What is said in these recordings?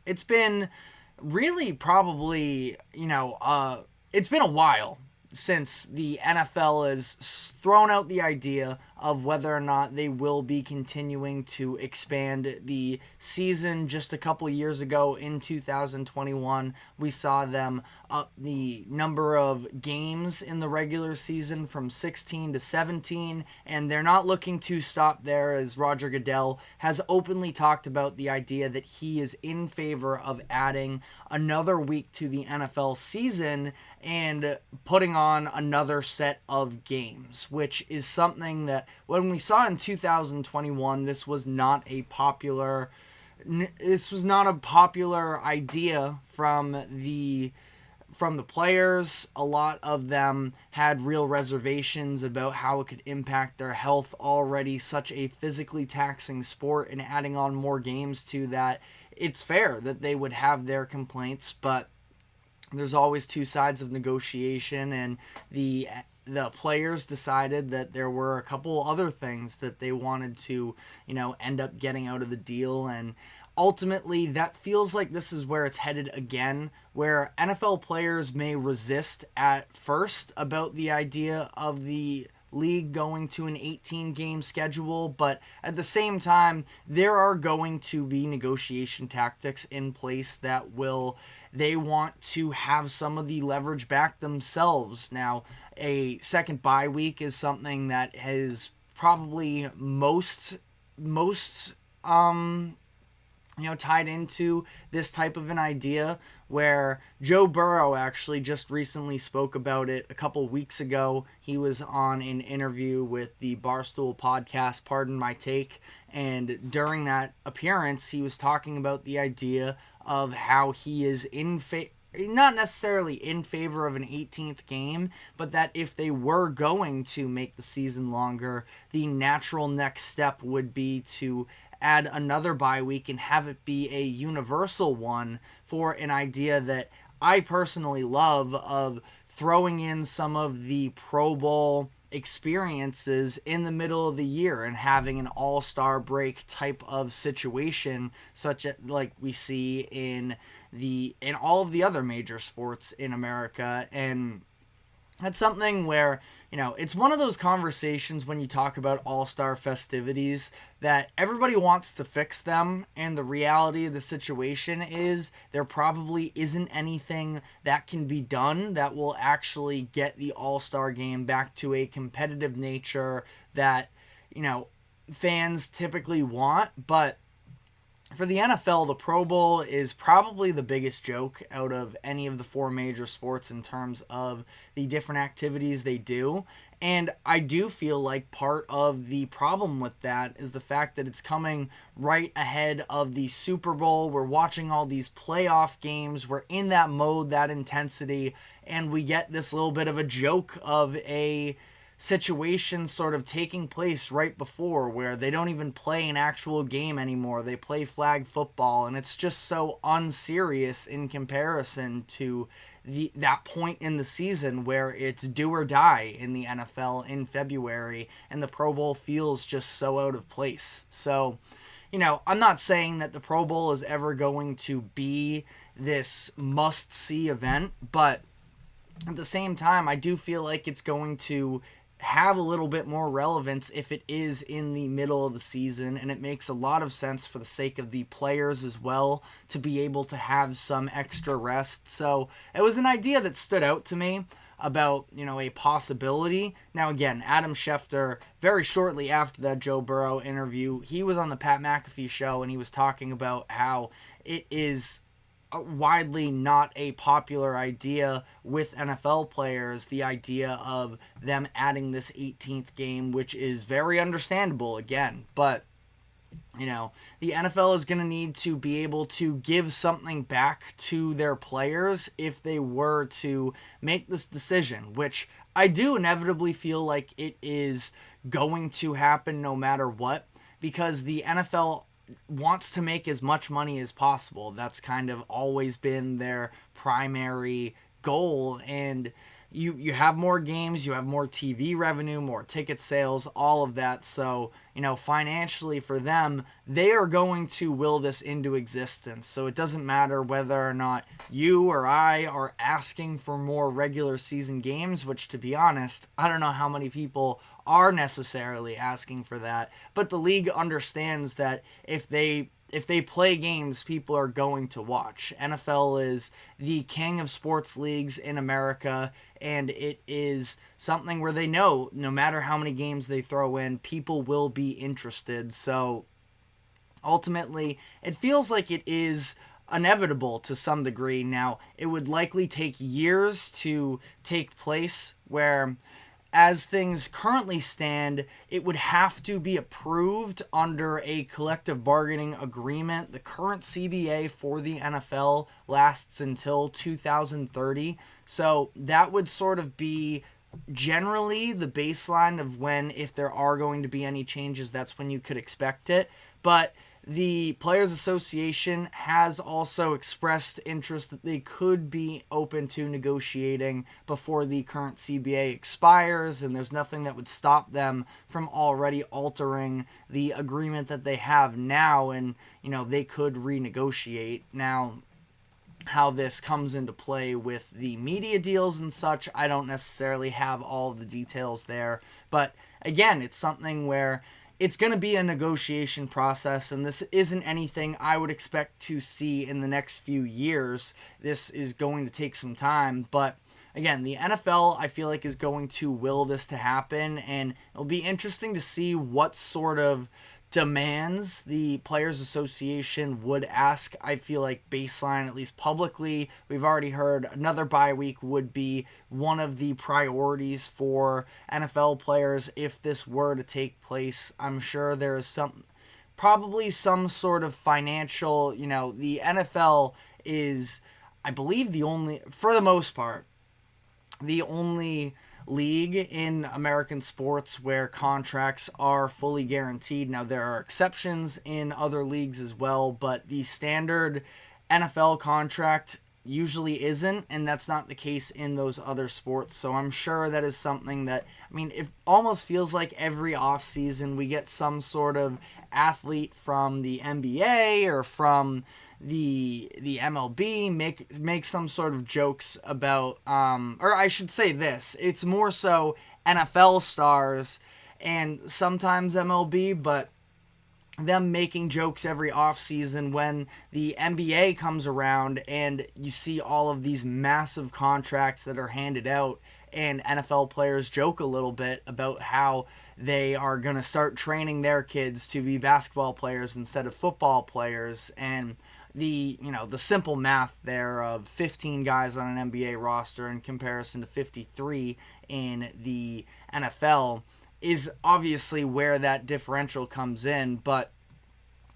it's been really probably, it's been a while since the NFL has thrown out the idea of whether or not they will be continuing to expand the season. Just a couple years ago in 2021, we saw them up the number of games in the regular season from 16 to 17, and they're not looking to stop there, as Roger Goodell has openly talked about the idea that he is in favor of adding another week to the NFL season and putting on another set of games, which is something that when we saw in 2021, this was not a popular idea from the players. A lot of them had real reservations about how it could impact their health, already such a physically taxing sport, and adding on more games to that. It's fair that they would have their complaints, but there's always two sides of negotiation, and the players decided that there were a couple other things that they wanted to, end up getting out of the deal. And ultimately, that feels like this is where it's headed again, where NFL players may resist at first about the idea of the league going to an 18-game schedule, but at the same time, there are going to be negotiation tactics in place that they want to have some of the leverage back themselves. Now, a second bye week is something that is probably most tied into this type of an idea, where Joe Burrow actually just recently spoke about it a couple weeks ago. He was on an interview with the Barstool podcast, Pardon My Take, and during that appearance, he was talking about the idea of how he is not necessarily in favor of an 18th game, but that if they were going to make the season longer, the natural next step would be to add another bye week and have it be a universal one, for an idea that I personally love, of throwing in some of the Pro Bowl experiences in the middle of the year and having an all-star break type of situation, such as like we see in all of the other major sports in America. And that's something where, it's one of those conversations when you talk about all-star festivities that everybody wants to fix them, and the reality of the situation is there probably isn't anything that can be done that will actually get the all-star game back to a competitive nature that, fans typically want. But for the NFL, the Pro Bowl is probably the biggest joke out of any of the four major sports in terms of the different activities they do. And I do feel like part of the problem with that is the fact that it's coming right ahead of the Super Bowl. We're watching all these playoff games. We're in that mode, that intensity, and we get this little bit of a joke of a situation sort of taking place right before, where they don't even play an actual game anymore. They play flag football, and it's just so unserious in comparison to that point in the season where it's do or die in the NFL in February, and the Pro Bowl feels just so out of place. So, I'm not saying that the Pro Bowl is ever going to be this must-see event, but at the same time, I do feel like it's going to have a little bit more relevance if it is in the middle of the season, and it makes a lot of sense for the sake of the players as well to be able to have some extra rest. So it was an idea that stood out to me about, a possibility. Now again, Adam Schefter, very shortly after that Joe Burrow interview, he was on the Pat McAfee show, and he was talking about how it is widely not a popular idea with NFL players, the idea of them adding this 18th game, which is very understandable again. But, the NFL is going to need to be able to give something back to their players if they were to make this decision, which I do inevitably feel like it is going to happen no matter what, because the NFL wants to make as much money as possible. That's kind of always been their primary goal, and you have more games, you have more TV revenue, more ticket sales, all of that. So, financially for them, they are going to will this into existence. So it doesn't matter whether or not you or I are asking for more regular season games, which, to be honest, I don't know how many people are necessarily asking for that. But the league understands that if they play games, people are going to watch. NFL is the king of sports leagues in America, and it is something where they know no matter how many games they throw in, people will be interested. So ultimately, it feels like it is inevitable to some degree. Now, it would likely take years to take place, where as things currently stand, it would have to be approved under a collective bargaining agreement. The current CBA for the NFL lasts until 2030. So that would sort of be generally the baseline of when, if there are going to be any changes, that's when you could expect it. But the Players Association has also expressed interest that they could be open to negotiating before the current CBA expires, and there's nothing that would stop them from already altering the agreement that they have now, and they could renegotiate. Now, how this comes into play with the media deals and such, I don't necessarily have all the details there, but again, it's something where it's going to be a negotiation process, and this isn't anything I would expect to see in the next few years. This is going to take some time, but again, the NFL, I feel like, is going to will this to happen, and it'll be interesting to see what sort of demands the Players Association would ask. I feel like baseline, at least publicly, we've already heard another bye week would be one of the priorities for NFL players if this were to take place. I'm sure there is probably some sort of financial, the NFL is, I believe, for the most part, the only league in American sports where contracts are fully guaranteed. Now, there are exceptions in other leagues as well, but the standard NFL contract usually isn't, and that's not the case in those other sports. So I'm sure that is something that, it almost feels like every offseason we get some sort of athlete from the NBA or from the MLB make some sort of jokes about, or I should say this, it's more so NFL stars and sometimes MLB, but them making jokes every offseason when the NBA comes around and you see all of these massive contracts that are handed out, and NFL players joke a little bit about how they are going to start training their kids to be basketball players instead of football players, and the simple math there of 15 guys on an NBA roster in comparison to 53 in the NFL is obviously where that differential comes in. But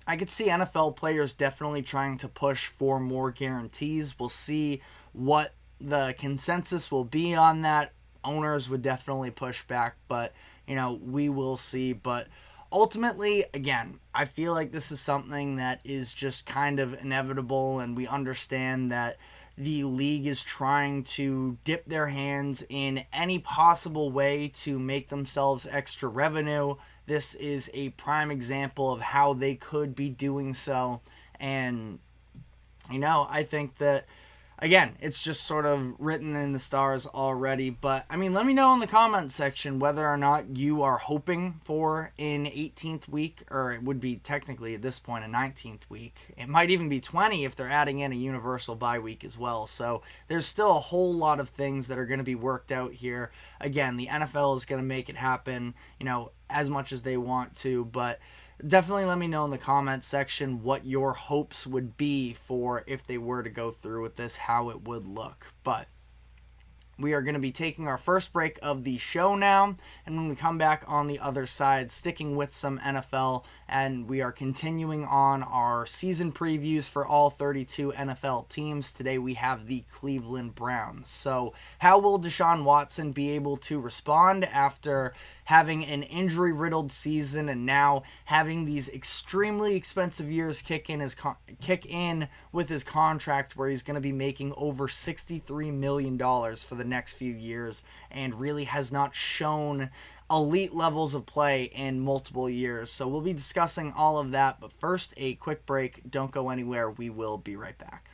I could see NFL players definitely trying to push for more guarantees. We'll see what the consensus will be on that. Owners would definitely push back, but we will see. But ultimately, again, I feel like this is something that is just kind of inevitable, and we understand that the league is trying to dip their hands in any possible way to make themselves extra revenue. This is a prime example of how they could be doing so, and I think that, again, it's just sort of written in the stars already. But, let me know in the comment section whether or not you are hoping for an 18th week, or it would be technically at this point a 19th week. It might even be 20 if they're adding in a universal bye week as well. So there's still a whole lot of things that are going to be worked out here. Again, the NFL is going to make it happen, as much as they want to, but definitely let me know in the comments section what your hopes would be for if they were to go through with this, how it would look. But we are going to be taking our first break of the show now, and when we come back on the other side, sticking with some NFL, and we are continuing on our season previews for all 32 NFL teams. Today we have the Cleveland Browns. So how will Deshaun Watson be able to respond after having an injury-riddled season and now having these extremely expensive years kick in with his contract, where he's going to be making over $63 million for the next few years and really has not shown elite levels of play in multiple years. So we'll be discussing all of that, but first, a quick break. Don't go anywhere. We will be right back.